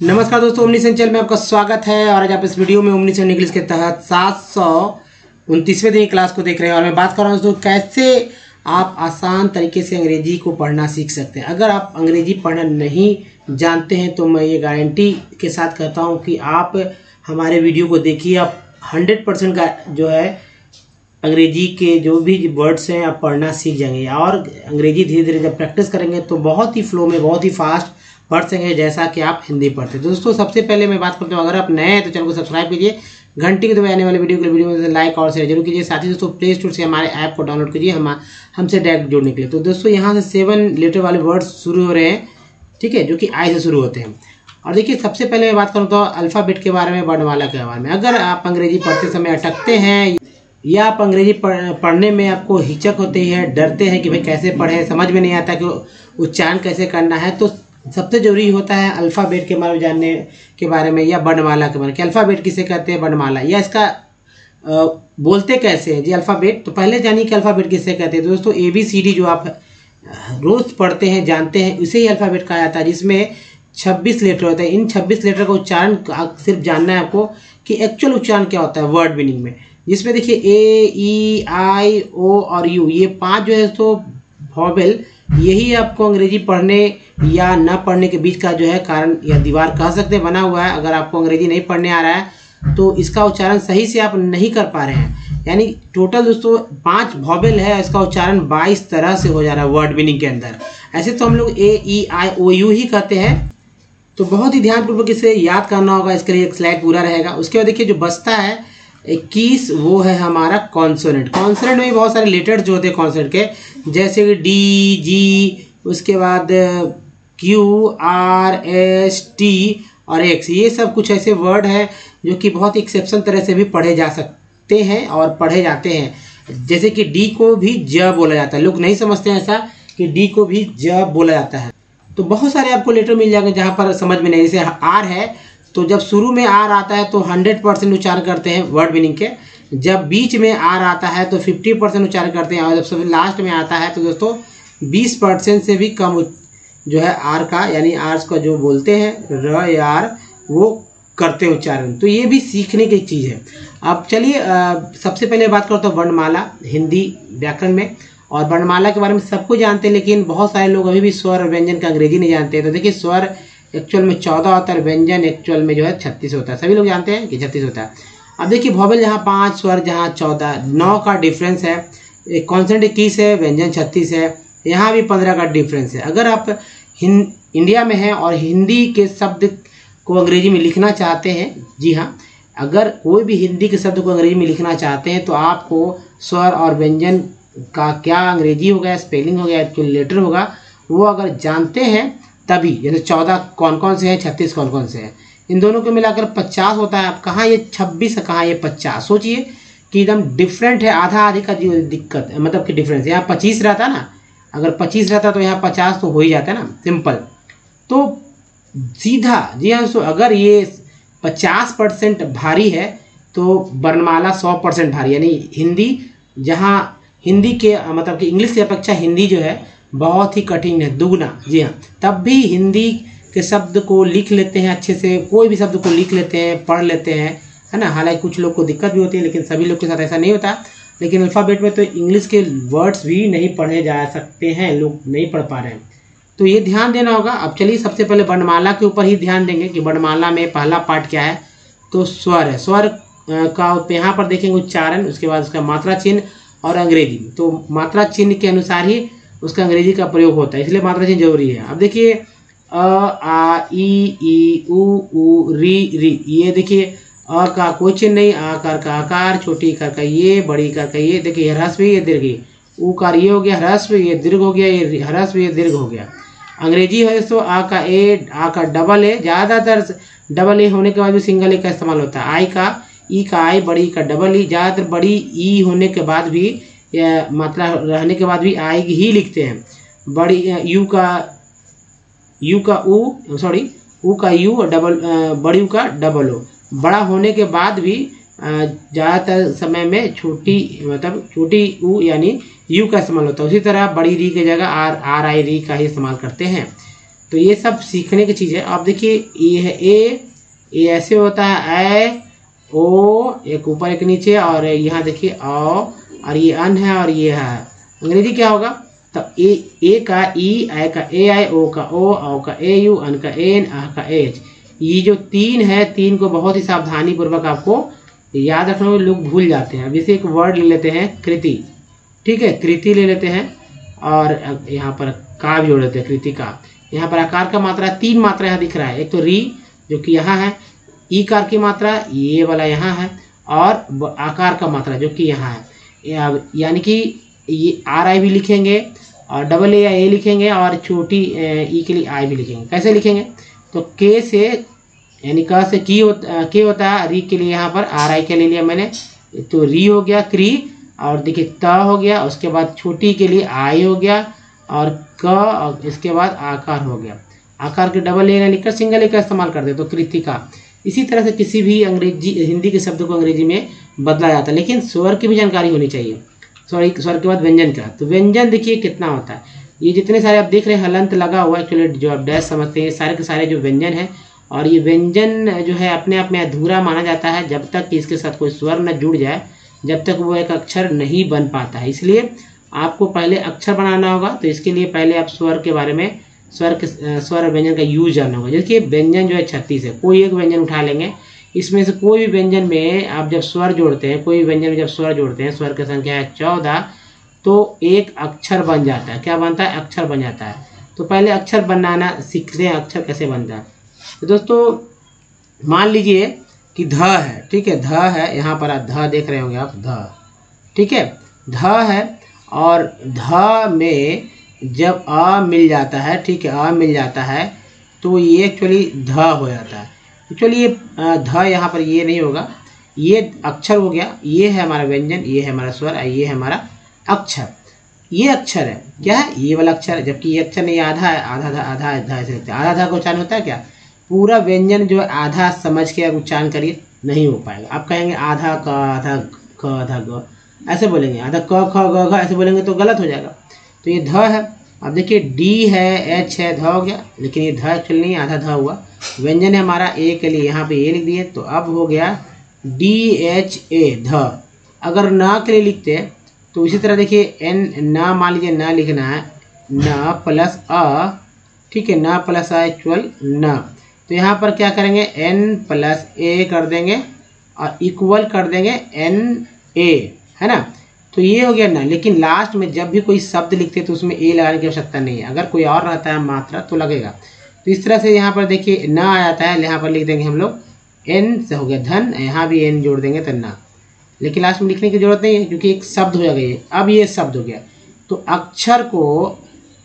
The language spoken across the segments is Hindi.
नमस्कार दोस्तों, ओमनी चैनल में आपका स्वागत है। और आज आप इस वीडियो में ओमनी चैनल इंग्लिश के तहत 729वें दिन क्लास को देख रहे हैं। और मैं बात कर रहा हूँ दोस्तों, कैसे आप आसान तरीके से अंग्रेजी को पढ़ना सीख सकते हैं। अगर आप अंग्रेजी पढ़ना नहीं जानते हैं तो मैं ये गारंटी के साथ कहता हूँ कि आप हमारे वीडियो को देखिए, आप 100% का जो है अंग्रेजी के जो भी वर्ड्स हैं आप पढ़ना सीख जाएंगे। और अंग्रेजी धीरे धीरे जब प्रैक्टिस करेंगे तो बहुत ही फ्लो में, बहुत ही फास्ट पढ़ सकेंगे, जैसा कि आप हिंदी पढ़ते हैं। दोस्तों सबसे पहले मैं बात करता हूँ, अगर आप नए हैं तो चैनल को सब्सक्राइब कीजिए, घंटी के दबाए आने वाले वीडियो में लाइक और शेयर जरूर कीजिए। साथ ही दोस्तों प्ले स्टोर से हमारे ऐप को डाउनलोड कीजिए हमसे डायरेक्ट जुड़ने के लिए। तो दोस्तों यहाँ से 7 लेटर वाले वर्ड्स शुरू हो रहे हैं, ठीक है, जो कि आई से शुरू होते हैं। और देखिए सबसे पहले मैं बात करूँ तो अल्फ़ाबेट के बारे में, वर्णमाला के बारे में। अगर आप अंग्रेजी पढ़ते समय अटकते हैं या आप अंग्रेजी पढ़ने में आपको हिचक होती है, डरते हैं कि भाई कैसे पढ़े, समझ में नहीं आता कि उच्चारण कैसे करना है, तो सबसे जरूरी होता है अल्फ़ाबेट के बारे में जानने के बारे में, या वर्णमाला के बारे में कि अल्फ़ाबेट किसे कहते हैं, वर्णमाला, या इसका बोलते कैसे हैं जी अल्फ़ाबेट। तो पहले जानिए कि अल्फ़ाबेट किसे कहते हैं। दोस्तों ABCD जो आप रोज़ पढ़ते हैं, जानते हैं, उसे ही अल्फ़ाबेट कहा जाता है, जिसमें 26 लेटर होते हैं। इन 26 लेटर का उच्चारण सिर्फ जानना है आपको कि एक्चुअल उच्चारण क्या होता है वर्ड मीनिंग में, जिसमें देखिए A, E, I, O और U, ये 5 जो है तो वॉवेल, यही आपको अंग्रेजी पढ़ने या ना पढ़ने के बीच का जो है कारण या दीवार कह सकते हैं बना हुआ है। अगर आपको अंग्रेजी नहीं पढ़ने आ रहा है तो इसका उच्चारण सही से आप नहीं कर पा रहे हैं, यानी टोटल दोस्तों 5 वॉवेल है, इसका उच्चारण 22 तरह से हो जा रहा है वर्ड मीनिंग के अंदर। ऐसे तो हम लोग A, E, I, O, U ही कहते हैं। तो बहुत ही ध्यानपूर्वक इसे याद करना होगा, इसके लिए एक स्लाइड पूरा रहेगा। उसके बाद देखिए जो बचता है 21, वो है हमारा कॉन्सोनेंट। कॉन्सोनेंट में बहुत सारे लेटर्स जो होते हैं कॉन्सोनेंट के, जैसे कि D, G, उसके बाद Q, R, S, T और X। ये सब कुछ ऐसे वर्ड हैं जो कि बहुत एक्सेप्शन तरह से भी पढ़े जा सकते हैं और पढ़े जाते हैं। जैसे कि D को भी ज बोला जाता है, लोग नहीं समझते हैं ऐसा कि D को भी ज बोला जाता है। तो बहुत सारे आपको लेटर मिल जाएंगे जहाँ पर समझ में नहीं, जैसे R है तो जब शुरू में आर आता है तो 100% उच्चारण करते हैं वर्ड मीनिंग के, जब बीच में आर आता है तो 50% उच्चारण करते हैं, और जब सब लास्ट में आता है तो दोस्तों 20% से भी कम जो है आर का, यानी आर्स का जो बोलते हैं र या आर, वो करते हैं उच्चारण। तो ये भी सीखने की चीज़ है। अब चलिए सबसे पहले बात करता हूँ वर्णमाला हिंदी व्याकरण में। और वर्णमाला के बारे में सबको जानते हैं, लेकिन बहुत सारे लोग अभी भी स्वर और व्यंजन का अंग्रेजी नहीं जानते हैं। तो देखिए स्वर एक्चुअल में 14 होता है, व्यंजन एक्चुअल में जो है 36 होता है। सभी लोग जानते हैं कि 36 होता है। अब देखिए वॉवेल जहाँ 5, स्वर जहाँ 14, 9 का डिफरेंस है। कॉन्सोनेंट 21 है, व्यंजन 36 है, यहाँ भी 15 का डिफरेंस है। अगर आप इंडिया में हैं और हिंदी के शब्द को अंग्रेजी में लिखना चाहते हैं, जी हाँ, अगर कोई भी हिंदी के शब्द को अंग्रेजी में लिखना चाहते हैं तो आपको स्वर और व्यंजन का क्या अंग्रेजी होगा, स्पेलिंग होगा, एक्चुअल लेटर होगा, वो अगर जानते हैं तभी। जैसे 14 कौन कौन से हैं, 36 कौन कौन से हैं, इन दोनों को मिलाकर 50 होता है। अब कहाँ ये 26 है, कहाँ ये 50, सोचिए कि एकदम डिफरेंट है। आधा आधी का जो दिक्कत है, मतलब कि डिफरेंस, यहाँ 25 रहता ना, अगर 25 रहता तो यहाँ 50 तो हो ही जाता है ना, सिंपल। तो सीधा जी हाँ, सो अगर ये 50% भारी है तो वर्णमाला 100% भारी, यानी हिंदी जहाँ हिंदी के मतलब कि इंग्लिश की अपेक्षा हिंदी जो है बहुत ही कठिन है, दुगना। जी हाँ, तब भी हिंदी के शब्द को लिख लेते हैं अच्छे से, कोई भी शब्द को लिख लेते हैं, पढ़ लेते हैं, है ना। हालांकि कुछ लोग को दिक्कत भी होती है, लेकिन सभी लोग के साथ ऐसा नहीं होता। लेकिन अल्फ़ाबेट में तो इंग्लिश के वर्ड्स भी नहीं पढ़े जा सकते हैं, लोग नहीं पढ़ पा रहे हैं, तो ये ध्यान देना होगा। अब चलिए सबसे पहले वर्णमाला के ऊपर ही ध्यान देंगे कि वर्णमाला में पहला पार्ट क्या है, तो स्वर है। स्वर का यहाँ पर देखेंगे उच्चारण, उसके बाद उसका मात्रा चिन्ह और अंग्रेजी। तो मात्रा चिन्ह के अनुसार ही उसका अंग्रेजी का प्रयोग होता है, इसलिए मात्रा चिन्ह जरूरी है। अब देखिए अ, आ, ई, ऊ, री। ये देखिए अ का कोई चिन्ह नहीं, आकार का आकार, छोटी इकार का ये, बड़ी इकार का ये। देखिए ह्रस्व, ये दीर्घ, ऊकार ये हो गया ह्रस्व, ये दीर्घ हो गया, ये ह्रस्व, ये दीर्घ हो गया। अंग्रेजी है तो आ का ए, आ का डबल ए, ज़्यादातर डबल ए होने के बाद भी सिंगल ए का इस्तेमाल होता है। आई का ई का आई, बड़ी का डबल ई, ज़्यादातर बड़ी ई होने के बाद भी, मतलब रहने के बाद भी आई ही लिखते हैं। बड़ी यू का ऊ, सॉरी ऊ का यू और डबल, बड़ी यू का डबल ओ। बड़ा होने के बाद भी ज़्यादातर समय में छोटी, मतलब छोटी ऊ यानी यू का इस्तेमाल होता है। उसी तरह बड़ी री की जगह आर आई री का ही इस्तेमाल करते हैं। तो ये सब सीखने की चीज़ है। आप देखिए ये है ए ऐसे होता है ए ओ, एक ऊपर एक नीचे, और यहाँ देखिए औ, और ये अन है और ये है। अंग्रेजी क्या होगा? तो ए का ई, आई का ए आई, ओ का ओ, औ का ए यू, अन का एन, आह का एच। ये जो तीन है, तीन को बहुत ही सावधानी पूर्वक आपको याद रखना होगा, लोग भूल जाते हैं। अब जैसे एक वर्ड ले लेते हैं कृति, ठीक है, कृति ले लेते हैं, और यहाँ पर का भी जोड़ लेते हैं, कृति का। यहाँ पर आकार का मात्रा, तीन मात्रा यहाँ दिख रहा है, एक तो री जो कि यहाँ है, ई कार की मात्रा ये वाला यहाँ है, और आकार का मात्रा जो कि यहाँ है। यानी कि ये आर आई भी लिखेंगे, और डबल ए या ए लिखेंगे, और छोटी ई के लिए आई भी लिखेंगे। कैसे लिखेंगे? तो के से, यानी क से की के होता है, री के लिए यहाँ पर आर आई के ले लिया मैंने, तो री हो गया क्री, और देखिए त हो गया, उसके बाद छोटी के लिए आई हो गया, और क, और इसके बाद आकार हो गया। आकार के डबल ए लिखकर सिंगल ए का इस्तेमाल करते तो कृतिका। इसी तरह से किसी भी अंग्रेजी हिंदी के शब्द को अंग्रेजी में बदला जाता है, लेकिन स्वर की भी जानकारी होनी चाहिए। स्वर के बाद व्यंजन का, तो व्यंजन देखिए कितना होता है। ये जितने सारे आप देख रहे हैं हलंत लगा हुआ है, एक्चुअली जो आप डैश समझते हैं, सारे के सारे जो व्यंजन है, और ये व्यंजन जो है अपने आप में अधूरा माना जाता है जब तक कि इसके साथ कोई स्वर न जुड़ जाए, जब तक वो एक अक्षर नहीं बन पाता है। इसलिए आपको पहले अक्षर बनाना होगा, तो इसके लिए पहले आप स्वर के बारे में, स्वर और व्यंजन का यूज जानना होगा। देखिए व्यंजन जो है 36 है, कोई एक व्यंजन उठा लेंगे, इसमें से कोई भी व्यंजन में आप जब स्वर जोड़ते हैं, कोई भी व्यंजन में जब स्वर जोड़ते हैं, स्वर की संख्या है 14, तो एक अक्षर बन जाता है। क्या बनता है? अक्षर बन जाता है। तो पहले अक्षर बनाना सीखते हैं, अक्षर कैसे बनता है। तो दोस्तों मान लीजिए कि ध है, ठीक है, ध है, यहाँ पर आप ध देख रहे होंगे आप, ध, ठीक है, ध है, और ध में जब अ मिल जाता है, ठीक है, अ मिल जाता है, तो ये एक्चुअली ध हो जाता है। एक्चुअली ये ध यहाँ पर ये नहीं होगा, ये अक्षर हो गया, ये है हमारा व्यंजन, ये है हमारा स्वर, ये है हमारा अक्षर। ये अक्षर है, क्या है? ये वाला अक्षर है, जबकि ये अक्षर नहीं, आधा है, आधा आधा ऐसे लिखते हैं। आधा का उच्चारण होता है क्या? पूरा व्यंजन जो आधा समझ के उच्चारण करिए, नहीं हो पाएगा। आप कहेंगे आधा क, आधा ख, आधा ग, ऐसे बोलेंगे, आधा क ख ग घ ऐसे बोलेंगे तो गलत हो जाएगा। तो ये ध है। अब देखिए डी है, एच है, ध हो गया, लेकिन ये ध एक्चुअली नहीं, आधा ध हुआ। व्यंजन है हमारा ए के लिए, यहाँ पे ए लिख दिए, तो अब हो गया डी एच ए, ध। अगर न के लिए लिखते हैं तो इसी तरह देखिए एन, न मान लीजिए न लिखना है, न प्लस अ, ठीक है, न प्लस अ इक्वल न, तो यहाँ पर क्या करेंगे, एन प्लस ए कर देंगे और इक्वल कर देंगे एन ए, है ना। तो ये हो गया ना। लेकिन लास्ट में जब भी कोई शब्द लिखते हैं तो उसमें ए लगाने की आवश्यकता नहीं है, अगर कोई और रहता है मात्रा तो लगेगा। तो इस तरह से यहाँ पर देखिए न आ जाता है, यहाँ पर लिख देंगे हम लोग एन से हो गया धन, यहाँ भी एन जोड़ देंगे तो न, लेकिन लास्ट में लिखने की जरूरत नहीं है क्योंकि एक शब्द हो जाएगा ये। अब ये शब्द हो गया, तो अक्षर को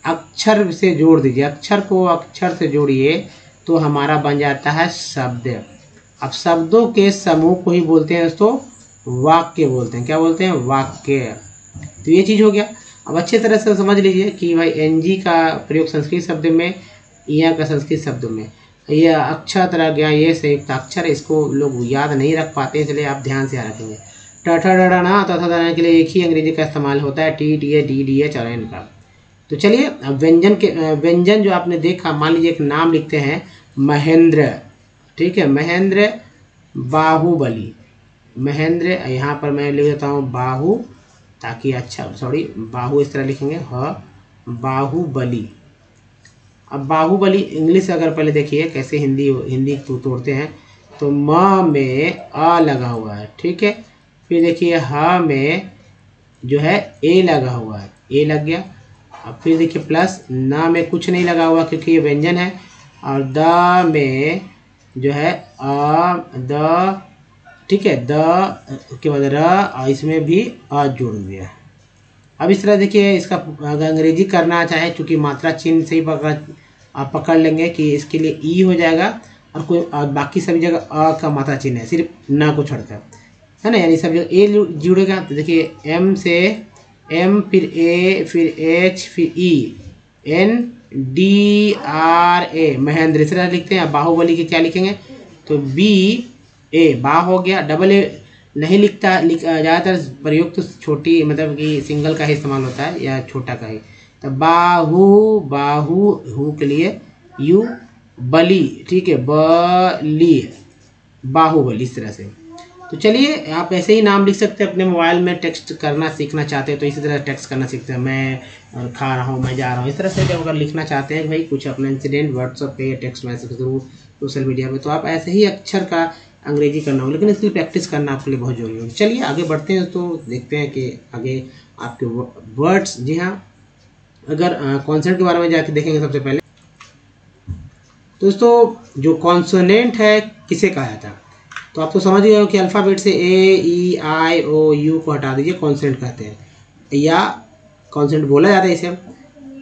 अक्षर से जोड़ दीजिए, अक्षर को अक्षर से जोड़िए तो हमारा बन जाता है शब्द। अब शब्दों के समूह को ही बोलते हैं दोस्तों वाक्य बोलते हैं। क्या बोलते हैं? वाक्य। तो ये चीज़ हो गया। अब अच्छे तरह से समझ लीजिए कि भाई एनजी का प्रयोग संस्कृत शब्द में, या का संस्कृत शब्दों में, यह अक्षर तरह गया, ये संयुक्त अक्षर, इसको लोग याद नहीं रख पाते, इसलिए आप ध्यान से याद रखेंगे। टठा डराना तथा दराना के लिए एक ही अंग्रेजी का इस्तेमाल होता है, T T A D D H और एन का। तो चलिए अब व्यंजन जो आपने देखा, मान लीजिए एक नाम लिखते हैं महेंद्र, ठीक है, महेंद्र बाहुबली, महेंद्र, यहाँ पर मैं लिख देता हूँ बाहु, ताकि अच्छा, सॉरी, बाहु इस तरह लिखेंगे, ह बाहुबली। अब बाहुबली इंग्लिश अगर पहले देखिए कैसे हिंदी तोड़ते हैं, तो म में अ लगा हुआ है, ठीक है, फिर देखिए ह में जो है ए लगा हुआ है, ए लग गया। अब फिर देखिए प्लस न में कुछ नहीं लगा हुआ क्योंकि ये व्यंजन है, और द में जो है अ द, ठीक है, द के बाद र, और इसमें भी अ जोड़ दिया। अब इस तरह देखिए इसका अगर अंग्रेजी करना चाहे, चूँकि मात्रा चिन्ह से ही पकड़ लेंगे कि इसके लिए ई हो जाएगा, और बाकी सभी जगह अ का मात्रा चिन्ह है, सिर्फ न को छोड़कर, है ना, यानी सब जगह ए जुड़ेगा। तो देखिए एम से एम, फिर ए, फिर एच, फिर ई, N D R A, Mahendra इस तरह लिखते हैं। बाहुबली के क्या लिखेंगे, तो बी ए, बा हो गया, डबल ए नहीं लिखता, ज़्यादातर प्रयोग तो छोटी, मतलब कि सिंगल का ही इस्तेमाल होता है या छोटा का ही। तो बाहु, बाहु हु के लिए यू बली, ठीक है, बली, बाहुबली, इस तरह से। तो चलिए आप ऐसे ही नाम लिख सकते हैं अपने मोबाइल में। टेक्स्ट करना सीखना चाहते हैं तो इसी तरह टेक्स्ट करना सीखते हैं, मैं खा रहा हूँ, मैं जा रहा हूँ, इस तरह से जब अगर लिखना चाहते हैं भाई कुछ अपना इंसिडेंट व्हाट्सएप पे, टेक्स्ट मैसेज के थ्रू, सोशल मीडिया पे, तो आप ऐसे ही अक्षर का अंग्रेजी करना हो, लेकिन इसकी प्रैक्टिस करना आपके लिए बहुत जरूरी होगी। चलिए आगे बढ़ते हैं, तो देखते हैं कि आगे आपके वर्ड्स। जी हाँ, अगर कॉन्सोनेंट के बारे में जाके देखेंगे सबसे पहले, दोस्तों जो कॉन्सोनेंट है किसे कहा जाता है, तो आप तो समझ गए हो कि अल्फ़ाबेट से ए ई आई ओ यू को हटा दीजिए, कॉन्सोनेंट कहते हैं, या कॉन्सोनेंट बोला जाता है इसे।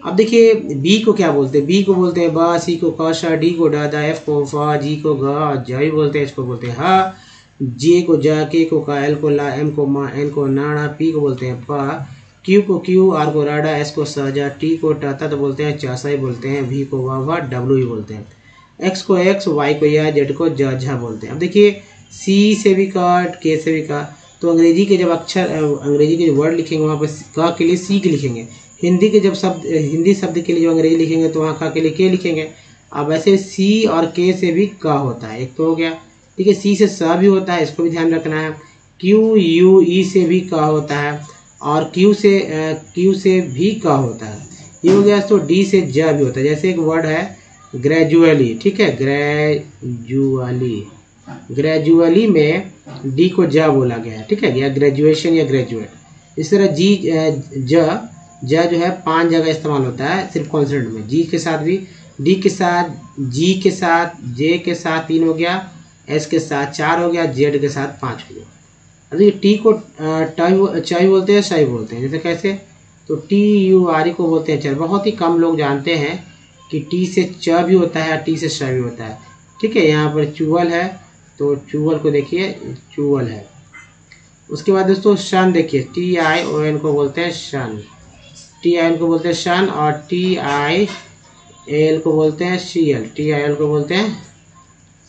अब देखिए बी को क्या बोलते हैं, बी को बोलते हैं ब, सी को क, श, डी को ड, द, एफ को फ, जी को घ, और ज भी बोलते हैं, एच को बोलते हैं ह, जे को ज, के को क, एल को ला, एम को म, एन को न, पी को बोलते हैं प, क्यू को क्यू, आर को राडा, एस को स, ज, टी को ट, त बोलते हैं, च, स बोलते हैं, वी को व, डब्ल्यू ही बोलते हैं, एक्स को एक्स, वाई को या, जेड को ज, झ बोलते हैं। अब देखिए सी से भी कट, के से भी का, तो अंग्रेजी के जब अक्षर, अंग्रेजी के जो वर्ड लिखेंगे वहाँ पर क के लिए सी के लिखेंगे, हिंदी के जब शब्द, हिंदी शब्द के लिए जो अंग्रेजी लिखेंगे तो वहाँ क के लिए के लिखेंगे। अब वैसे सी और के से भी क होता है, एक तो हो गया, ठीक है। सी से स भी होता है, इसको भी ध्यान रखना है। क्यू यू ई से भी क होता है, और क्यू से भी क होता है, ये हो गया। तो डी से ज भी होता है, जैसे एक वर्ड है ग्रेजुअली, ठीक है, ग्रेजुअली में डी को ज बोला गया है, ठीक है, या ग्रेजुएशन या ग्रेजुएट। इस तरह जी ज जो है 5 जगह इस्तेमाल होता है सिर्फ कॉन्सोनेंट में, जी के साथ भी, डी के साथ, जी के साथ, जे के साथ 3 हो गया, एस के साथ 4 हो गया, जेड के साथ 5 हो गया। अभी टी को चाय बोलते हैं, शाही बोलते हैं, जैसे कैसे, तो टी यू आर ई को बोलते हैं चर। बहुत ही कम लोग जानते हैं कि टी से च भी होता है, टी से श भी होता है, ठीक है। यहाँ पर चुवल है, तो चुवल को देखिए, चुवल है। उसके बाद दोस्तों शन देखिए, टी आई ओ एन को बोलते हैं शन, टी आई एन को बोलते हैं शन, और टी आई एल को बोलते हैं C L, T I L को बोलते हैं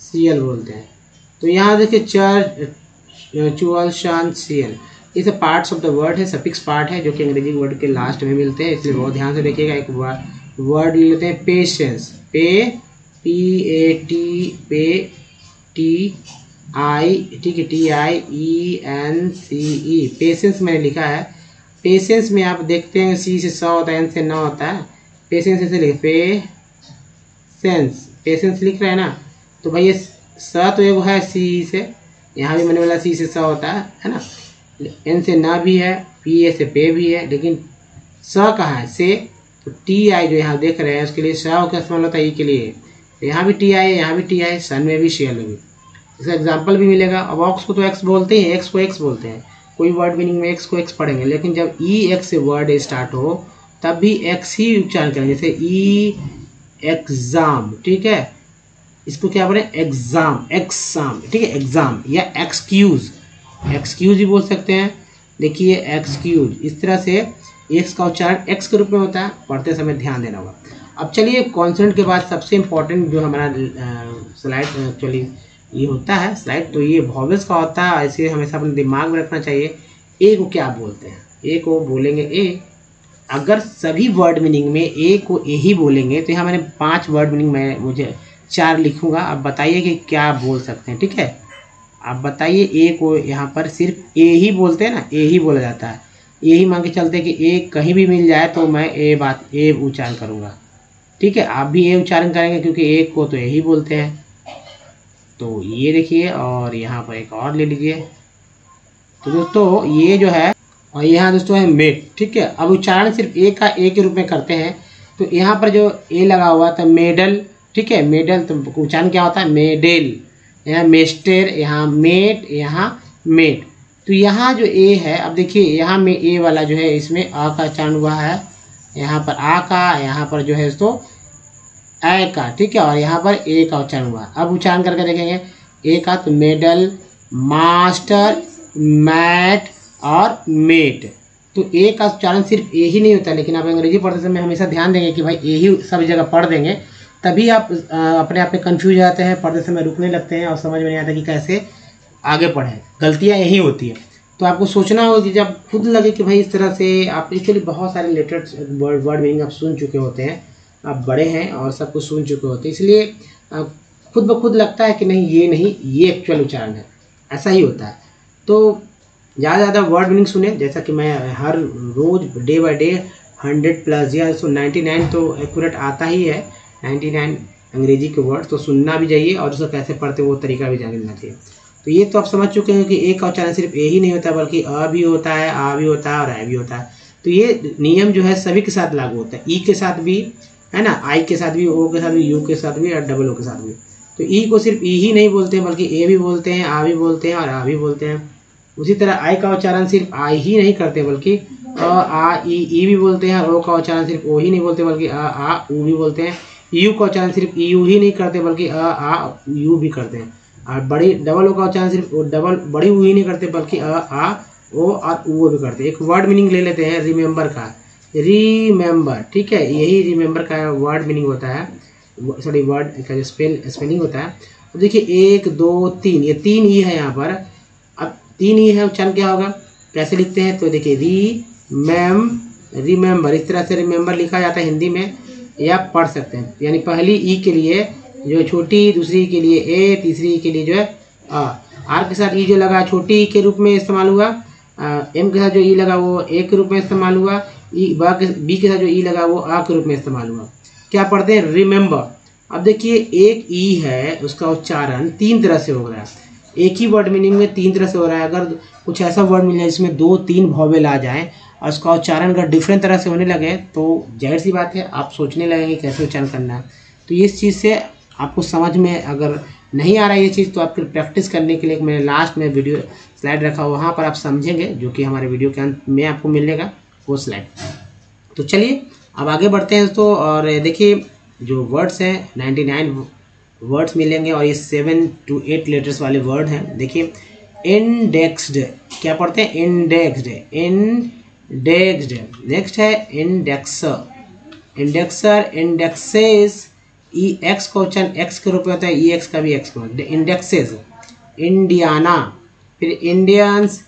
सी एल बोलते हैं। तो यहाँ देखिए चर, चुअल, शन, सी एल, ये सब पार्ट्स ऑफ द वर्ड है, सफिक्स पार्ट है जो कि अंग्रेजी वर्ड के लास्ट में मिलते हैं, इसलिए बहुत ध्यान से देखिएगा। एक वर्ड ले लेते हैं पेशेंस, पे, पी ए टी, पे, टी आई, ठीक है, T I E N C E, patience मैंने लिखा है। पेशेंस में आप देखते हैं सी से स होता है, एन से न होता है, पेशेंस ऐसे लिखे, पेशेंस लिख रहे हैं ना, तो भाई ये स तो ये है सी से, यहाँ भी मैंने बोला सी से स होता है ना, एन से ना भी है, पी ए से पे भी है, लेकिन स कहाँ है, से, तो टी आई जो यहाँ देख रहे हैं उसके लिए स का इस्तेमाल होता है, ई के लिए, यहाँ भी टी आई है, यहाँ भी टी आई, सन में भी, शेल में भी। इसका एग्जाम्पल भी मिलेगा। अब ऑक्स को तो एक्स बोलते हैं, एक्स को एक्स बोलते हैं, कोई वर्ड मीनिंग में एक्स को एक्स पढ़ेंगे, लेकिन जब ई एक्स से वर्ड स्टार्ट हो तब भी एक्स ही उच्चारण करेंगे, जैसे ई एग्जाम, ठीक है, इसको क्या बोले, एग्जाम, एक्साम, ठीक है, एग्जाम, या एक्सक्यूज, एक्सक्यूज भी बोल सकते हैं। देखिए एक्सक्यूज, इस तरह से एक्स का उच्चारण एक्स के रूप में होता है, पढ़ते समय ध्यान देना होगा। अब चलिए कॉन्सोनेंट के बाद सबसे इम्पोर्टेंट जो हमारा स्लाइड एक्चुअली ये होता है स्लाइड, तो ये वॉवेल्स का होता है, इसे हमेशा अपने दिमाग में रखना चाहिए। ए को क्या बोलते हैं, ए को बोलेंगे ए, अगर सभी वर्ड मीनिंग में ए को ए ही बोलेंगे, तो यहाँ मैंने 5 वर्ड मीनिंग में मुझे 4 लिखूंगा, अब बताइए कि क्या बोल सकते हैं, ठीक है। आप बताइए, ए को यहाँ पर सिर्फ ए ही बोलते हैं ना, ए ही बोला जाता है, ए ही मान के चलते हैं कि ए कहीं भी मिल जाए तो मैं ए उच्चारण करूँगा, ठीक है। आप भी ए उच्चारण करेंगे क्योंकि ए को तो ए ही बोलते हैं। तो ये देखिए, और यहाँ पर एक और ले लीजिए, तो दोस्तों ये जो है, और यहाँ दोस्तों है मेट, ठीक है। अब उच्चारण सिर्फ ए का ए के रूप में करते हैं, तो यहाँ पर जो ए लगा हुआ था मेडल, ठीक है, मेडल, तो उच्चारण क्या होता है, मेडेल, यहाँ मेस्टर, यहाँ मेट, यहाँ मेट। तो यहाँ जो ए है, अब देखिए यहाँ में ए वाला जो है, इसमें आ का उच्चारण हुआ है, यहाँ पर आ का, यहाँ पर जो है दोस्तों ए का, ठीक है, और यहाँ पर ए का उच्चारण हुआ। अब उच्चारण करके देखेंगे ए का, तो मेडल, मास्टर, मैट और मेट। तो ए का उच्चारण सिर्फ ए ही नहीं होता, लेकिन आप अंग्रेजी पढ़ते समय हमेशा ध्यान देंगे कि भाई ए ही सब जगह पढ़ देंगे, तभी आप अपने आप में कंफ्यूज जाते हैं, पढ़ते समय रुकने लगते हैं और समझ में नहीं आता कि कैसे आगे पढ़ें, गलतियाँ यही होती है। तो आपको सोचना होगा कि जब खुद लगे कि भाई इस तरह से आप एक्चुअली बहुत सारे लेटर्स वर्ड मीनिंग आप सुन चुके होते हैं, आप बड़े हैं और सब कुछ सुन चुके होते हैं, इसलिए खुद ब खुद लगता है कि नहीं ये एक्चुअल उच्चारण है, ऐसा ही होता है। तो ज़्यादा वर्ड मीनिंग सुने, जैसा कि मैं हर रोज़ डे बाय डे 100+ या 99 तो एक्यूरेट आता ही है, 99 अंग्रेजी के वर्ड तो सुनना भी चाहिए और उसको कैसे पढ़ते वो तरीका भी जानना चाहिए। तो ये तो आप समझ चुके हैं कि ए का उच्चारण सिर्फ ए ही नहीं होता बल्कि अ भी होता है, आ भी होता है और ऐ भी होता है। तो ये नियम जो है सभी के साथ लागू होता है, ई के साथ भी है ना, आई के साथ भी, ओ के साथ भी, यू के साथ भी और डबल ओ के साथ भी। तो ई को सिर्फ ई ही नहीं बोलते हैं बल्कि ए भी बोलते हैं, आ भी बोलते हैं और आ भी बोलते हैं। उसी तरह आई का उच्चारण सिर्फ आई ही नहीं करते बल्कि अ आ ई भी बोलते हैं, और ओ का उच्चारण सिर्फ ओ ही नहीं बोलते बल्कि अ आ ऊ भी बोलते हैं। यू का उच्चारण सिर्फ यू ही नहीं करते बल्कि अ आ यू भी करते हैं। और बड़ी डबल ओ का उच्चारण सिर्फ डबल बड़ी ऊ ही नहीं करते बल्कि अ आ ओ और ऊ भी करते हैं। एक वर्ड मीनिंग ले लेते हैं रिमेंबर का, रिमेंबर, ठीक है, यही रिमेंबर का वर्ड मीनिंग होता है, सॉरी वर्ड का जो स्पेलिंग होता है। तो देखिए 1 2 3, ये 3 ई है यहाँ पर। अब 3 ई है, उच्चारण क्या होगा, कैसे लिखते हैं, तो देखिए रिमेंबर, इस तरह से रिमेंबर लिखा जाता है हिंदी में, या पढ़ सकते हैं। यानी पहली ई के लिए जो छोटी, दूसरी के लिए ए, तीसरी के लिए जो है आ। आर के साथ ई जो लगा छोटी ई के रूप में इस्तेमाल हुआ, एम के साथ जो ई लगा वो ए के रूप में इस्तेमाल हुआ, बी के साथ जो ई लगा वो आ के रूप में इस्तेमाल हुआ। क्या पढ़ते हैं, रिमेंबर। अब देखिए एक ई है, उसका उच्चारण 3 तरह से हो रहा है, एक ही वर्ड मीनिंग में 3 तरह से हो रहा है। अगर कुछ ऐसा वर्ड मिल जाए जिसमें 2-3 वॉवेल आ जाए और उसका उच्चारण अगर डिफरेंट तरह से होने लगे तो जाहिर सी बात है आप सोचने लगेंगे कैसे उच्चारण करना है। तो इस चीज़ से आपको समझ में अगर नहीं आ रहा है ये चीज़, तो आपकी प्रैक्टिस करने के लिए मैंने लास्ट में वीडियो स्लाइड रखा, वहाँ पर आप समझेंगे, जो कि हमारे वीडियो के अंत में आपको मिलेगा वो स्लाइड। तो चलिए अब आगे बढ़ते हैं दोस्तों, और देखिए जो वर्ड्स हैं 99 वर्ड्स मिलेंगे और ये 7 to 8 लेटर्स वाले वर्ड हैं। देखिए इंडेक्स्ड, क्या पढ़ते हैं, इंडेक्स्ड, इंडेक्स्ड। नेक्स्ट है इंडेक्सर, इंडेक्सर, इंडेक्सेस, ई एक्स का उच्चारण एक्स के रूप में होता है, ई एक्स का भी एक्स का, इंडेक्सेस। इंडियाना, फिर इंडियंस,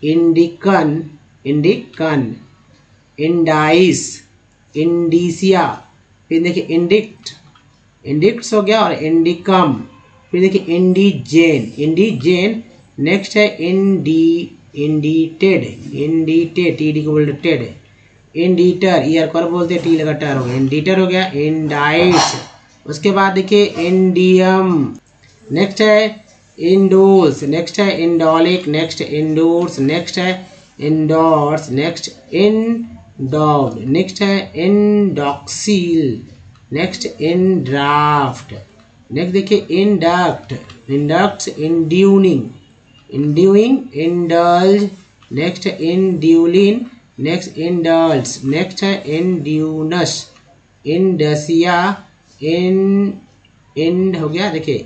इंडिकन, इंडिकन, इंडाइस, इंडीसिया, फिर देखिए इंडिक्ट, इंडिक्ट्स हो गया, और इंडिकम, फिर देखिए इंडिजेन, इंडिजेन। नेक्स्ट है इंडीटेड, इंडीटेड, टी डी को बोलते टेड, इंडीटर, ईयर कर बोलते टी लगा टर हो गया, इंडीटर हो गया, इंडाइस। उसके बाद देखिए इंडियम। नेक्स्ट है इंडोल्स, नेक्स्ट है इंडोलिक, नेक्स्ट इंडोर्स, नेक्स्ट है इंडोर्स, नेक्स्ट इंडॉग्ड, नेक्स्ट है इंडॉक्सील, नेक्स्ट इंड्राफ्ट, नेक्स्ट देखिए इंडक्ट, इंडक्ट्स, इंड्यूनिंग, इंड्यूइंग, इंडल्ज, नेक्स्ट है इंड्यूलिन, नेक्स्ट इंडल्स, नेक्स्ट है इंड्यूनस, इंडसिया, इंड हो गया, देखिए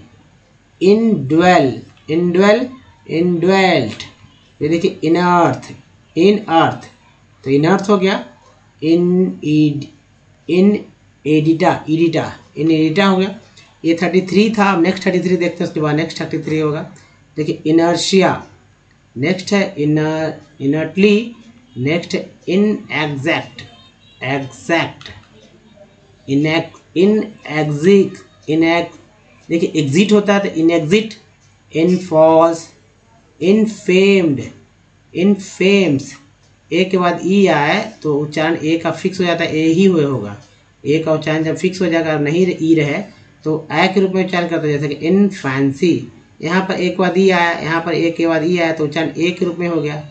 इनड्वेल, इनड्वेल, इनड्वेल्ट, ये देखिए इनअर्थ, इन अर्थ, तो इनअर्थ हो गया, इन एडिटा, इडिटा, इन एडिटा हो गया। ये 33 था, अब नेक्स्ट 33 देखते हैं, उसके बाद नेक्स्ट 33 होगा। देखिए इनर्शिया, नेक्स्ट है इनर्टली, नेक्स्ट है इनएग्जैक्ट, एग्जैक्ट, इनएग्जिक, देखिए एग्जिट होता है तो इनएग्जिट, इनफॉल्स, इनफेम्ड, इनफेम्स। ए के बाद ई आए तो उच्चारण ए का फिक्स हो जाता है, ए ही हुए होगा, ए का उच्चारण जब फिक्स हो जाएगा, नहीं ई रहे तो ए के रूप में उच्चारण करते हैं, जैसे कि इन फैंसी। यहाँ पर एक बाद ई आया, यहाँ पर ए के बाद ई आया तो उच्चारण ए के रूप में हो गया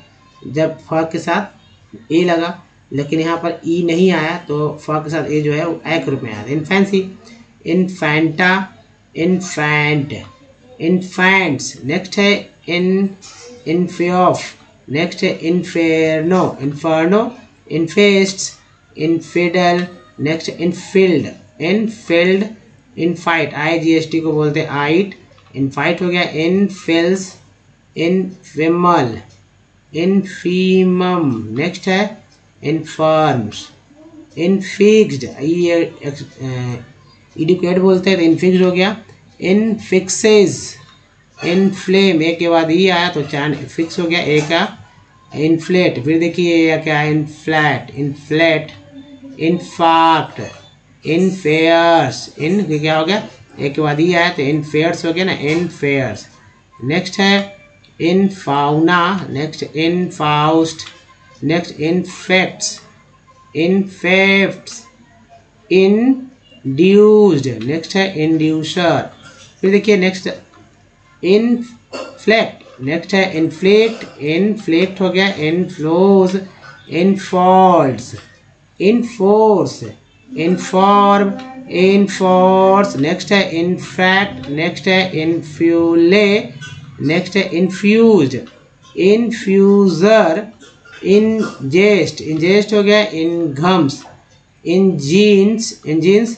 जब फ के साथ ए लगा, लेकिन यहाँ पर ई नहीं आया तो फ के साथ ए जो है वो ए के रूप में आया, इन फैंसी, इनफैंटा, इनफैंट, इनफैंट्स। नेक्स्ट है इनफेऑफ, नेक्स्ट है inferno, inferno, infests, infidel, next infield, infield, infight, IGST को बोलते हैं आइट, इनफाइट हो गया, इनफिल्स, इनफिमल, इनफीमम, नेक्स्ट है इनफर्म्स, इनफिक्स्ड, इडुकेट बोलते हैं तो इनफिक्स्ड हो गया, इनफिक्सेस, इनफ्लेम, ए के बाद ई आया तो चार फिक्स हो गया ए का, इनफ्लेट, फिर देखिए क्या है, इनफ्लैट, इनफ्लेट, इनफाक्ट, इन फेयर्स, इन क्या हो गया, एक के बाद ही आया तो इन फेयर्स हो गया ना, इन फेयर्स। नेक्स्ट है infauna, next infaust, next infects, infefts, induced, next है इंड्यूसर। फिर देखिए नेक्स्ट इनफ्लेक्ट, नेक्स्ट है इन्फ्लेक्ट, इनफ्लेक्ट हो गया, inflows, infolds, inforce, inform, inforce. Next है इनफैक्ट, नेक्स्ट है इनफ्यूले, नेक्स्ट है इन्फ्यूज्ड, इन्फ्यूजर, इंजेस्ट, इंजेस्ट हो गया, इनघम्स, इंजीन्स, इंजीन्स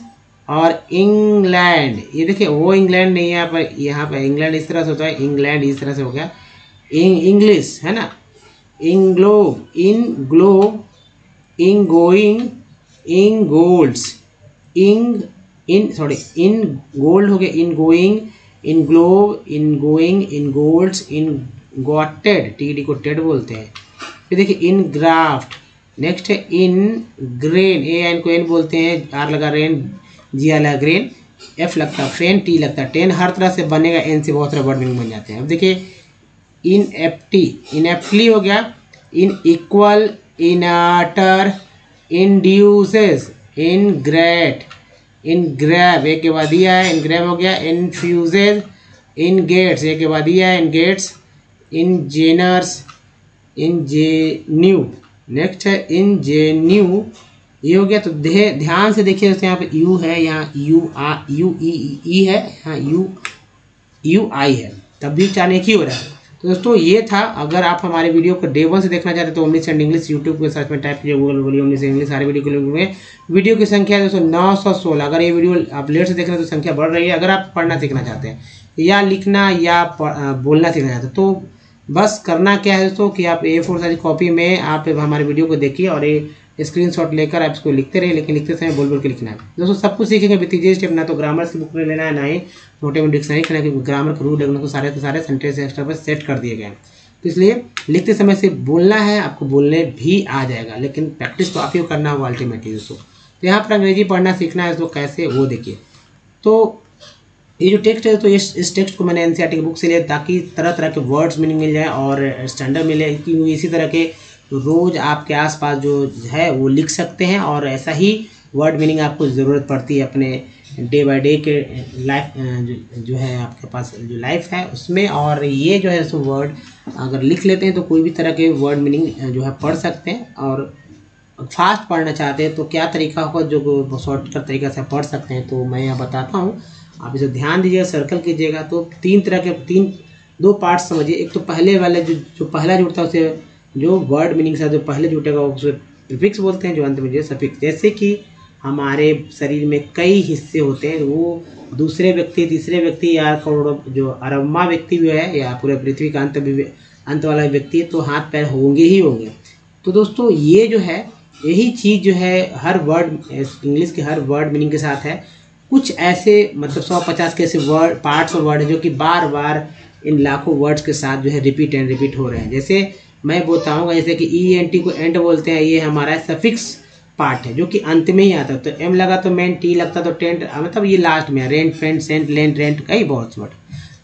और इंग्लैंड। ये देखिए वो इंग्लैंड नहीं है यहाँ पर इंग्लैंड इस तरह से होता है, इंग्लैंड इस तरह से हो गया, इंग्लिश है ना, इंग्लोब, इंग्लोब, इंगोइंग, इंगोल्ड्स, इन गोल्ड हो गया, इनगोइंग, इनग्लोब, इनगोइंग, इनगोल्ड्स, इनगॉटेड, टीडी को टेड बोलते हैं। फिर देखिए इन ग्राफ्ट, नेक्स्ट है इन ग्रेन, ए एन को एन बोलते हैं, आर लगा रेन, जी लगा ग्रेन, एफ लगता है फेन, टी लगता है टेन, हर तरह से बनेगा, एन से बहुत सारे वर्ड मीनिंग बन जाते हैं। अब देखिए इन एप्टी, इन एप्टली हो गया, in equal, in utter, induces, in great, in grab, एक के बाद दिया है, इन ग्रैब हो गया, इन फ्यूजेज, इन गेट्स, एक के बाद दिया है, इन गेट्स, इन जेनर्स, इन जेन्यू, नेक्स्ट है इन जेन्यू, ये हो गया। तो ध्यान से देखिए दोस्तों, यहाँ पे यू है, यहाँ यू ई है, यहाँ यू आई है, तब भी उच्चारण एक ही हो रहा है। तो दोस्तों ये था, अगर आप हमारे वीडियो को डे 1 से देखना चाहते हैं तो ओमनी सेंड इंग्लिश यूट्यूब के सर्च में टाइप कीजिए, गूगल बोलिए ओमनी सेंड इंग्लिश, सारे वीडियो के लिंक में। वीडियो की संख्या दोस्तों 916। अगर ये वीडियो आप लेट से देख रहे हैं तो संख्या बढ़ रही है। अगर आप पढ़ना सीखना चाहते हैं या लिखना या बोलना सीखना चाहते हैं तो बस करना क्या है दोस्तों कि आप A4 साइज कॉपी में आप हमारे वीडियो को देखिए और ये स्क्रीनशॉट लेकर आप इसको लिखते रहिए, लेकिन लिखते समय बोल बोल के लिखना है दोस्तों। सब कुछ सीखेंगे विथ इजी स्टेप, ना तो ग्रामर की बुक में लेना है, ना ही मोटे में डिक्शनरी करना है, क्योंकि ग्रामर के रूल लगने को सारे सेंटेंस एक्स्ट्रा पर सेट कर दिए गए हैं। तो इसलिए लिखते समय से बोलना है, आपको बोलने भी आ जाएगा, लेकिन प्रैक्टिस तो आप ही करना होगा अल्टीमेटली दोस्तों। तो यहाँ पर अंग्रेजी पढ़ना सीखना है तो कैसे वो देखिए। तो ये जो टेक्स्ट है तो इस टेक्स्ट को मैंने एनसीईआरटी की बुक से लिया ताकि तरह तरह के वर्ड्स मीनिंग मिल जाए और स्टैंडर्ड मिले, कि इसी तरह के रोज आपके आसपास जो है वो लिख सकते हैं और ऐसा ही वर्ड मीनिंग आपको ज़रूरत पड़ती है अपने डे बाय डे के लाइफ जो है आपके पास जो लाइफ है उसमें। और ये जो है सो वर्ड अगर लिख लेते हैं तो कोई भी तरह के वर्ड मीनिंग जो है पढ़ सकते हैं। और फास्ट पढ़ना चाहते हैं तो क्या तरीका होगा जो शॉर्टकट तरीका से पढ़ सकते हैं, तो मैं यहाँ बताता हूँ, आप इसे ध्यान दीजिएगा, सर्कल कीजिएगा। तो दो पार्ट समझिए। एक तो पहले वाले जो पहला जुड़ता है उसे जो वर्ड मीनिंग से जो पहले जुटेगा उसे प्रीफिक्स बोलते हैं, जो अंत में जो सफिक्स। जैसे कि हमारे शरीर में कई हिस्से होते हैं, वो दूसरे व्यक्ति, तीसरे व्यक्ति या करोड़ों जो अरबमा व्यक्ति भी है या पूरे पृथ्वी का अंत वाला व्यक्ति, तो हाथ पैर होंगे ही होंगे। तो दोस्तों ये जो है यही चीज़ जो है हर वर्ड इंग्लिश के हर वर्ड मीनिंग के साथ है। कुछ ऐसे मतलब 150 के ऐसे वर्ड पार्ट्स और वर्ड है जो कि बार बार इन लाखों वर्ड्स के साथ जो है रिपीट हो रहे हैं। जैसे मैं बताऊंगा, जैसे कि ENT को एंड बोलते हैं, ये हमारा सफिक्स पार्ट है जो कि अंत में ही आता है। तो M लगा तो मैन, T लगता तो टेंट, मतलब ये लास्ट में है। Rent, friend, sent, lent, rent, कई बहुत वर्ड।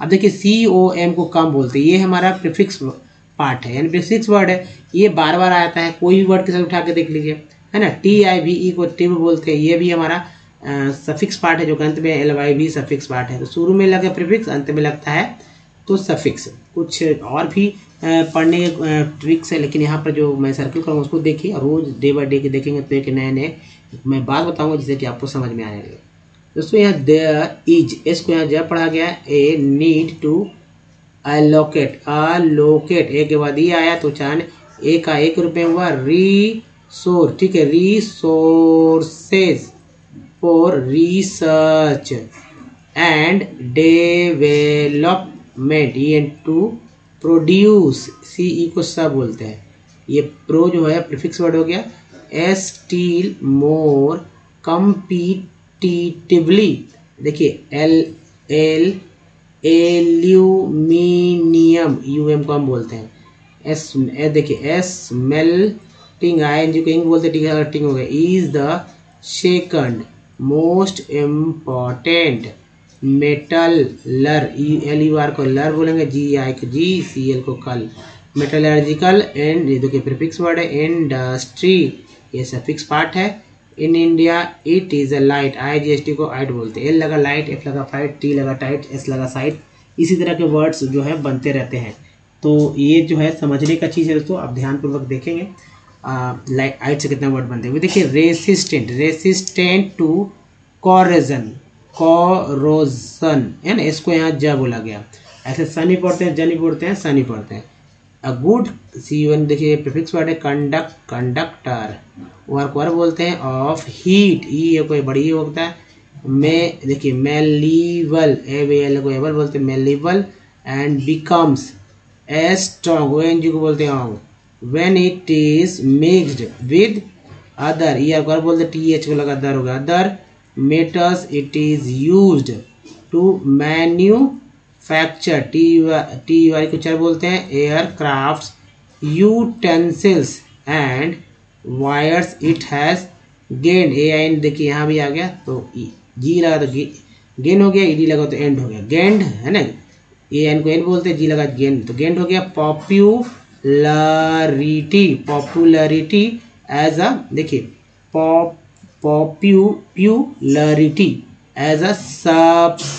अब देखिए COM को कम बोलते हैं, ये हमारा प्रीफिक्स पार्ट है, यानी प्रीफिक्स वर्ड है, ये बार बार आता है। कोई भी वर्ड के साथ उठा के देख लीजिए, है ना। TIVE को टिव बोलते हैं, ये भी हमारा सफिक्स पार्ट है जो कि अंत में LYV सफिक्स पार्ट है। तो शुरू में लगे प्रीफिक्स, अंत में लगता है तो सफिक्स। कुछ और भी पढ़ने के ट्रिक्स है, लेकिन यहाँ पर जो मैं सर्कल करूँगा उसको देखिए, रोज डे बाय डे के देखेंगे तो एक नए मैं बात बताऊँगा जिससे कि आपको समझ में आएगा। दोस्तों यहाँ देयर इज, इसको यहाँ जब पढ़ा गया, ए नीड टू अलोकेट, ए के बाद ये आया तो चाहे ए का 1 रुपये हुआ। रिसोर्स, ठीक है, resources for research and development, ये टू प्रोड्यूस, CE को सब बोलते हैं। ये प्रो जो है प्रीफिक्स वर्ड हो गया। स्टील मोर कम्पिटिटिवली, देखिए एल्यूमिनियम, UM को हम बोलते हैं। देखिए स्मेल्टिंग, ING को इंग बोलते हैं, ठीक है, टिंग हो गया। Is the second most important metaller, LUR को लर बोलेंगे, GI को जी, CL को कल, मेटलर्जिकल एंड, ये देखिए प्रीफिक्स वर्ड है, इंडस्ट्री ये सफिक्स पार्ट है। In India it is a light, IGST को आइट बोलते हैं, L लगा लाइट, F लगा फाइट, T लगा टाइट, S लगा साइट, इसी तरह के वर्ड्स जो है बनते रहते हैं। तो ये जो है समझने का चीज़ है दोस्तों, आप ध्यानपूर्वक देखेंगे लाइट आइट से कितना वर्ड बनते हैं। देखिए resistant, resistant to corrosion, corrosion है ना, इसको यहाँ ज बोला गया। ऐसे सनी पढ़ते हैं, जनी पढ़ते हैं, सनी पढ़ते हैं। अ गुड C1 देखिए प्रीफिक्स वर्ड है कंडक्ट, कंडक्टर, वर्क वर्क बोलते हैं ऑफ हीट, ये कोई बड़ी होता है। में देखिए मेलीबल, ABL को एबल बोलते हैं, malleable and becomes strong, ONG को बोलते हैं when it is mixed with other, ये वर्क बोलते हैं, TH को लगा दर होगा, other metals it is used to manufacture, TY को चर बोलते हैं, aircrafts, utensils and wires it has gain, AIN देखिए यहाँ भी आ गया, तो जी लगा तो गेन हो गया, ED लगा तो एंड हो गया, गेंड है ना, AN को एंड बोलते हैं, जी लगा गेंड, तो गेंड हो गया। पॉपुलरिटी, पॉपुलरिटी एज अ, देखिए popularity as a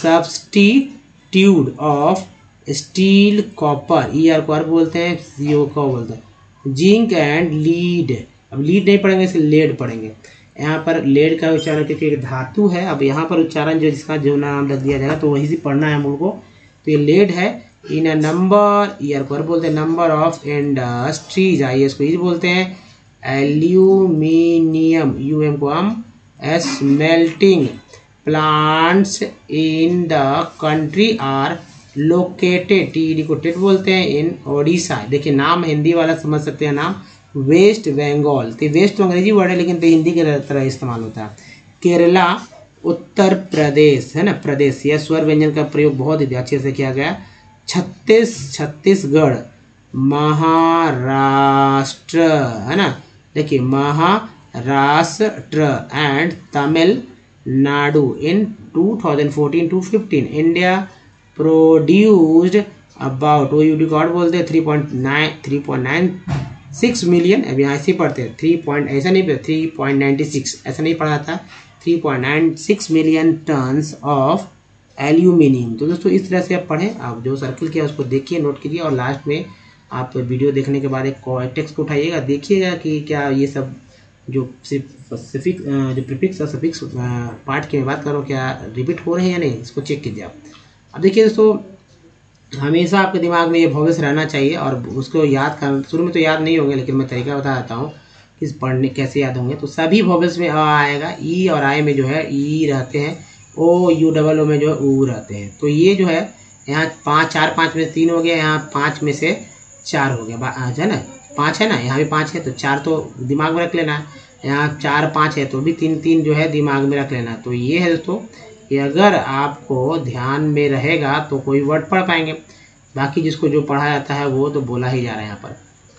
substitute of steel, copper, ER को आर बोलते हैं, CO को बोलते हैं, जिंक एंड लीड, अब लीड नहीं पढ़ेंगे इसे लेड पढ़ेंगे। यहाँ पर लेड का उच्चारण क्योंकि एक धातु है, अब यहाँ पर उच्चारण जो जिसका जो नाम रख दिया जाएगा तो वही से पढ़ना है हम लोग को। तो ये लेड है इन अ नंबर, ER को बोलते हैं, नंबर ऑफ इंडस्ट्रीज, IS को बोलते हैं, एल्यूमिनियम, UM को हम, smelting plants in the country are located, TED को टेट बोलते हैं, इन ओडिशा, देखिए नाम हिंदी वाला समझ सकते हैं नाम, वेस्ट बंगाल, तो वेस्ट तो अंग्रेजी वर्ड है लेकिन तो हिंदी के तरह इस्तेमाल होता है। केरला, उत्तर प्रदेश है ना, प्रदेश, यह स्वर व्यंजन का प्रयोग बहुत ही अच्छे से किया गया। छत्तीसगढ़, महाराष्ट्र है ना, देखिए Maharashtra and Tamil Nadu in 2014 to 15 India produced about, OUD card बोलते हैं, 3.96 मिलियन, अब यहाँ ऐसे पढ़ते हैं 3 ऐसा नहीं पढ़ा, 3.96 ऐसा नहीं पढ़ा था, 3.96 मिलियन टन्स ऑफ एल्यूमिनियम। तो दोस्तों इस तरह से आप पढ़ें, आप जो सर्कल किया उसको देखिए, नोट कीजिए, और लास्ट में आप वीडियो देखने के बाद एक टेक्स्ट को उठाइएगा, देखिएगा कि क्या ये सब जो स्पेसिफिक जो प्रीफिक्स और सफिक्स पार्ट की मैं बात कर रहा हूँ क्या रिपीट हो रहे हैं या नहीं, इसको चेक कीजिए आप। अब देखिए दोस्तों हमेशा आपके दिमाग में ये भविष्य रहना चाहिए, और उसको याद कर, शुरू में तो याद नहीं होंगे लेकिन मैं तरीका बता देता हूँ कि पढ़ने कैसे याद होंगे। तो सभी भविष्य में अ आएगा, ई और आई में जो है ई रहते हैं, ओ यू डबल ओ में जो है ऊ रहते हैं। तो ये जो है यहाँ 4 5 में से 3 हो गया, यहाँ 5 में से 4 हो गया, है ना, 5 है ना, यहाँ भी 5 है तो 4 तो दिमाग में रख लेना है, यहाँ 4 5 है तो भी 3 3 जो है दिमाग में रख लेना। तो ये है दोस्तों, ये अगर आपको ध्यान में रहेगा तो कोई वर्ड पढ़ पाएंगे, बाकी जिसको जो पढ़ा जाता है वो तो बोला ही जा रहा है यहाँ पर।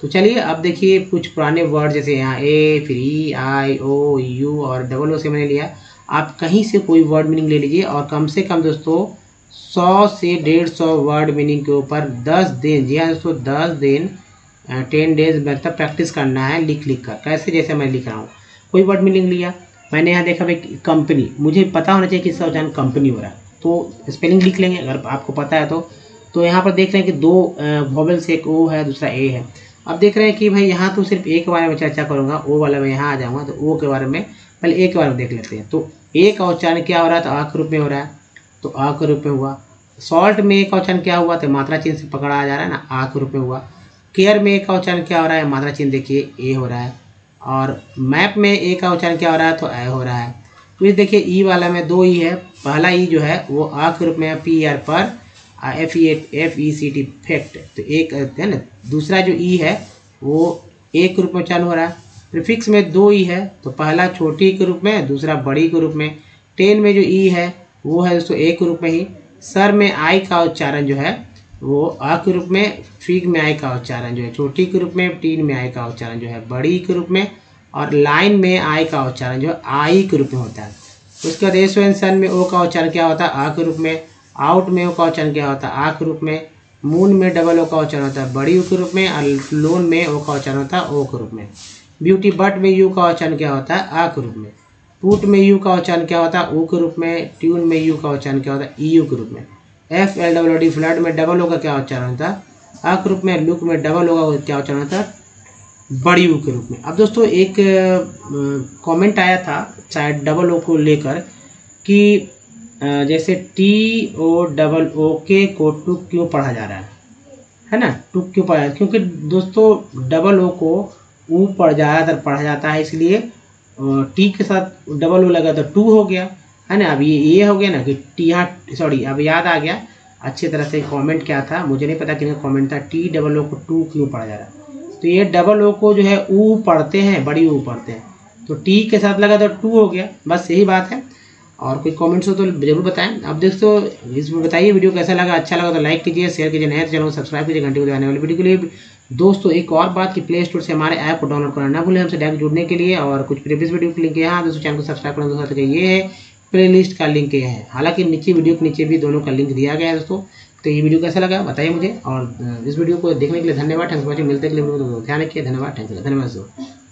तो चलिए अब देखिए कुछ पुराने वर्ड, जैसे यहाँ ए, फिर ई, आई, ओ, यू और डबल ओ से मैंने लिया, आप कहीं से कोई वर्ड मीनिंग ले लीजिए, और कम से कम दोस्तों 100 से 150 वर्ड मीनिंग के ऊपर 10 दिन, जी हाँ दोस्तों 10 दिन 10 डेज मतलब प्रैक्टिस करना है लिख कर। कैसे, जैसे मैं लिख रहा हूँ, कोई वर्ड मीनिंग लिया मैंने, यहाँ देखा भाई कंपनी, मुझे पता होना चाहिए किसका उच्चारण कंपनी हो रहा है, तो स्पेलिंग लिख लेंगे अगर आपको पता है तो यहाँ पर देख रहे हैं कि 2 वॉवेल्स, एक ओ है दूसरा ए है। अब देख रहे हैं कि भाई यहाँ तो सिर्फ ए के बारे में चर्चा करूँगा, ओ वाला में यहाँ आ जाऊँगा, तो ओ के बारे में पहले ए के बारे में देख लेते हैं। तो ए का उच्चारण क्या हो रहा है, तो आ के रूप में हो रहा है, तो आ के रूप में हुआ। सॉल्ट में ए का उच्चारण क्या हुआ, तो मात्रा चिन्ह से पकड़ा आ जा रहा है ना, आ के रूप में हुआ। केयर में ए का उच्चारण क्या हो रहा है, मात्रा चिन्ह देखिए ए हो रहा है, और मैप में ए का उच्चारण क्या हो रहा है, तो ए हो रहा है। फिर देखिए ई वाला में 2 ई है, पहला ई जो है वो आ के रूप में है, PR पर FECT फैक्ट, तो एक है ना, दूसरा जो ई है वो एक रूप में उच्चारण हो रहा है। प्रीफिक्स में 2 ई है, तो पहला छोटी के रूप में, दूसरा बड़ी के रूप में। 10 में जो ई है वो है दोस्तों एक रूप में ही। सर में आई का उच्चारण जो है वो आ के रूप में, फिग में आई का उच्चारण जो है छोटी के रूप में, टीन में आई का उच्चारण जो है बड़ी के रूप में, और लाइन में आई का उच्चारण जो है आई के रूप में होता है। उसके बाद एस एन सन में ओ का उच्चारण क्या होता है? आ के रूप में। आउट में ओ का उच्चारण क्या होता है? आ के रूप में। मून में डबल ओ का उच्चारण होता है बड़ी ऊ के रूप में, और लोन में ओ का उच्चारण होता है ओ के रूप में। ब्यूटी बट में यू का उच्चारण क्या होता है? आ के रूप में। पुट में यू का उच्चारण क्या होता है? ऊ के रूप में। ट्यून में यू का उच्चारण क्या होता है? ई यू के रूप में। F L W D flood में डबल ओ का क्या उच्चारण होता है? आ के रूप में। लुक में डबल ओ का क्या उच्चारण होता है? बड़ी ऊ के रूप में। अब दोस्तों एक कमेंट आया था शायद डबल ओ को लेकर कि जैसे टी ओ डबल ओ के को टू क्यों पढ़ा जा रहा है ना? टू क्यों पढ़ा? क्योंकि दोस्तों डबल ओ को ऊ पर ज़्यादातर पढ़ा जाता है, इसलिए टी के साथ डबल ओ लगा तो टू हो गया, है ना? अब ये हो गया ना कि टी, यहाँ सॉरी अब याद आ गया अच्छी तरह से। कमेंट क्या था मुझे नहीं पता किसका कमेंट था, टी डबल ओ को टू क्यों पढ़ा जा रहा है? तो ये डबल ओ को जो है ऊ पढ़ते हैं, बड़ी ऊ पढ़ते हैं, तो टी के साथ लगा तो टू हो गया, बस यही बात है। और कोई कमेंट्स हो तो जरूर बताएं। अब दोस्तों इसमें बताइए वीडियो कैसा लगा, अच्छा लगा तो लाइक कीजिए, शेयर कीजिए, नए चैनल को सब्सक्राइब कीजिए, घंटे को दबाने वाली वीडियो के लिए। दोस्तों एक और बात कि प्ले स्टोर से हमारे ऐप को डाउनलोड करना ना भूलें हमसे डायरेक्ट जुड़ने के लिए। और कुछ प्रीवियस वीडियो के लिंक यहाँ दोस्तों, चैनल को सब्सक्राइब करना दोस्तों ये है, प्ले लिस्ट का लिंक ये है, हालांकि नीचे वीडियो के नीचे भी दोनों का लिंक दिया गया है दोस्तों। तो ये वीडियो कैसा लगा बताइए मुझे, और इस वीडियो को देखने के लिए धन्यवाद। Thanks for watching. मिलते हैं अगले वीडियो में, ध्यान रखिए, धन्यवाद, थैंक्स, धन्यवाद दोस्तों।